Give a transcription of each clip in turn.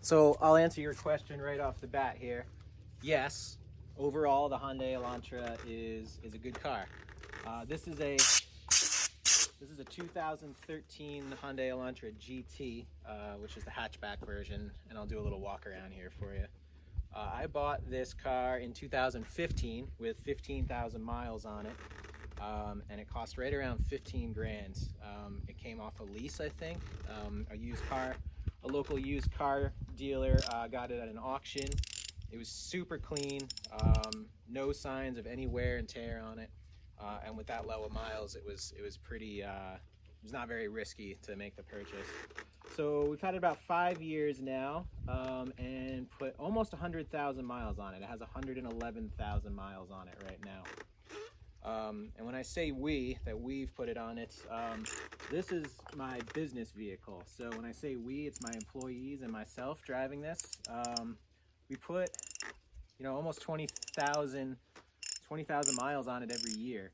So I'll answer your question right off the bat here. Yes, overall the Hyundai Elantra is a good car. This is a 2013 Hyundai Elantra GT, which is the hatchback version, and I'll do a little walk around here for you. I bought this car in 2015 with 15,000 miles on it, and it cost right around 15 grand. It came off a lease, I think. A local used car dealer got it at an auction. It was super clean, no signs of any wear and tear on it, and with that low of miles, it was pretty. It was not very risky to make the purchase. So we've had it about 5 years now, and put almost 100,000 miles on it. It has 111,000 miles on it right now. And when I say we've put it on it, this is my business vehicle. So when I say we, it's my employees and myself driving this. We put, almost 20,000 miles on it every year.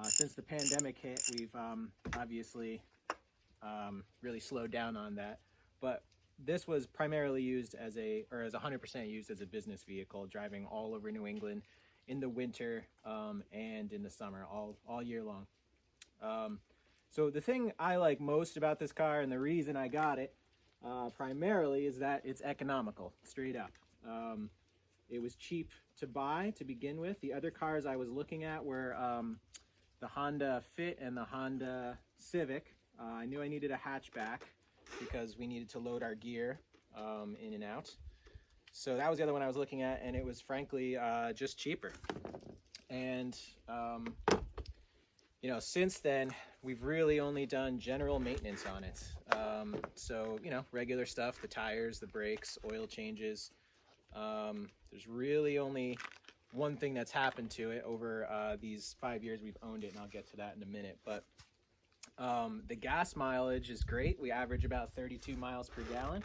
Since the pandemic hit, we've obviously really slowed down on that. But this was primarily used as 100% used as a business vehicle, driving all over New England in the winter and in the summer, all year long. So the thing I like most about this car, and the reason I got it primarily, is that it's economical, straight up. It was cheap to buy to begin with. The other cars I was looking at were the Honda Fit and the Honda Civic. I knew I needed a hatchback because we needed to load our gear in and out. So that was the other one I was looking at, and it was frankly just cheaper. And since then, we've really only done general maintenance on it. So regular stuff: the tires, the brakes, oil changes. There's really only one thing that's happened to it over these 5 years we've owned it, and I'll get to that in a minute. But the gas mileage is great. We average about 32 miles per gallon.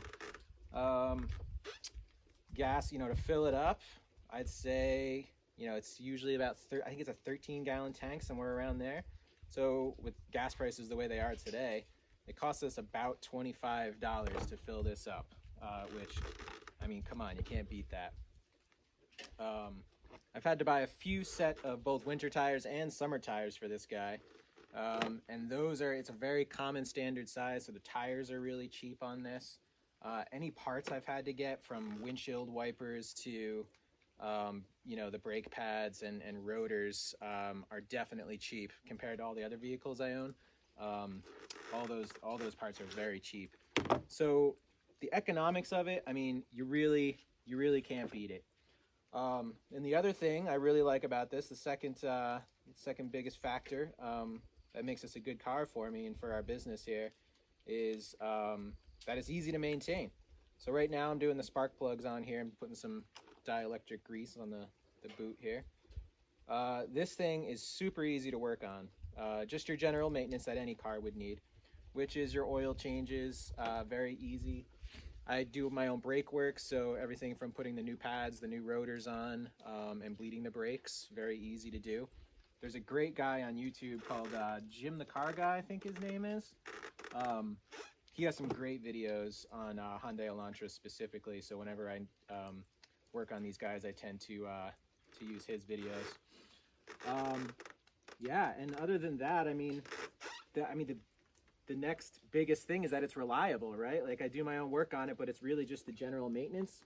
Gas, to fill it up, I'd say, it's usually about, I think it's a 13-gallon tank, somewhere around there. So with gas prices the way they are today, it costs us about $25 to fill this up, which, I mean, come on, you can't beat that. I've had to buy a few set of both winter tires and summer tires for this guy. And it's a very common standard size, so the tires are really cheap on this. Any parts I've had to get, from windshield wipers to, the brake pads and rotors, are definitely cheap compared to all the other vehicles I own. All those parts are very cheap. So the economics of it, I mean, you really can't beat it. And the other thing I really like about this, the second biggest factor that makes this a good car for me and for our business here, is that it's easy to maintain. So right now I'm doing the spark plugs on here. I'm putting some dielectric grease on the boot here. This thing is super easy to work on. Just your general maintenance that any car would need, which is your oil changes, very easy. I do my own brake work, so everything from putting the new pads, the new rotors on, and bleeding the brakes, very easy to do. There's a great guy on YouTube called Jim the Car Guy, I think his name is. He has some great videos on Hyundai Elantra specifically, so whenever I work on these guys, I tend to use his videos. Yeah, and other than that, the next biggest thing is that it's reliable, right? Like, I do my own work on it, but it's really just the general maintenance.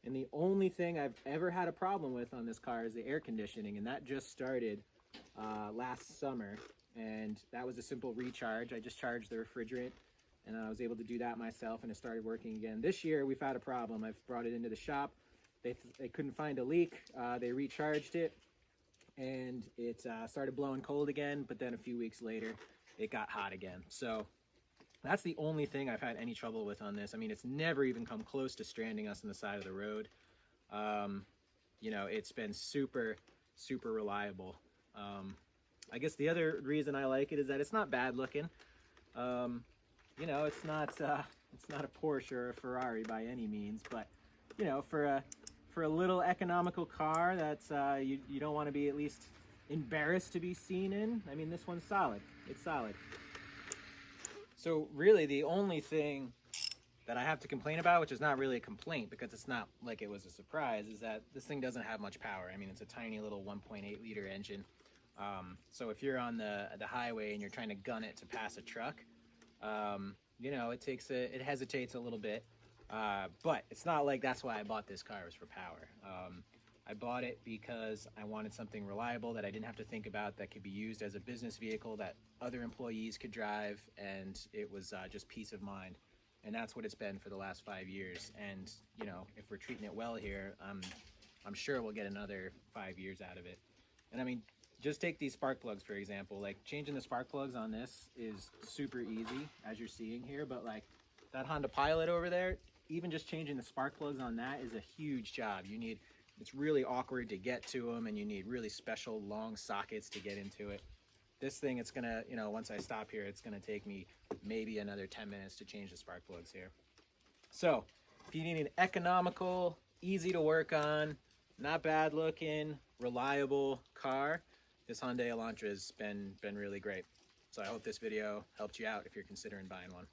And the only thing I've ever had a problem with on this car is the air conditioning, and that just started last summer. And that was a simple recharge. I just charged the refrigerant, and I was able to do that myself, and it started working again. This year, we've had a problem. I've brought it into the shop. They couldn't find a leak. They recharged it, and it started blowing cold again, but then a few weeks later, it got hot again. So that's the only thing I've had any trouble with on this. I mean, it's never even come close to stranding us on the side of the road. It's been super, super reliable. I guess the other reason I like it is that it's not bad looking. It's not a Porsche or a Ferrari by any means, but for a little economical car that's you don't want to be at least embarrassed to be seen in, I mean, this one's solid. It's solid. So really the only thing that I have to complain about, which is not really a complaint because it's not like it was a surprise, is that this thing doesn't have much power. I mean, it's a tiny little 1.8 liter engine. So if you're on the highway and you're trying to gun it to pass a truck, you know, it hesitates a little bit. But it's not like that's why I bought this car, was for power. I bought it because I wanted something reliable that I didn't have to think about, that could be used as a business vehicle that other employees could drive, and it was just peace of mind. And that's what it's been for the last 5 years. And you know, if we're treating it well here, I'm sure we'll get another 5 years out of it. And I mean, just take these spark plugs for example. Like, changing the spark plugs on this is super easy, as you're seeing here, but like that Honda Pilot over there, even just changing the spark plugs on that is a huge job. It's really awkward to get to them, and you need really special long sockets to get into it. This thing, it's gonna, you know, once I stop here, it's gonna take me maybe another 10 minutes to change the spark plugs here. So if you need an economical, easy to work on, not bad looking, reliable car, this Hyundai Elantra has been really great. So I hope this video helped you out if you're considering buying one.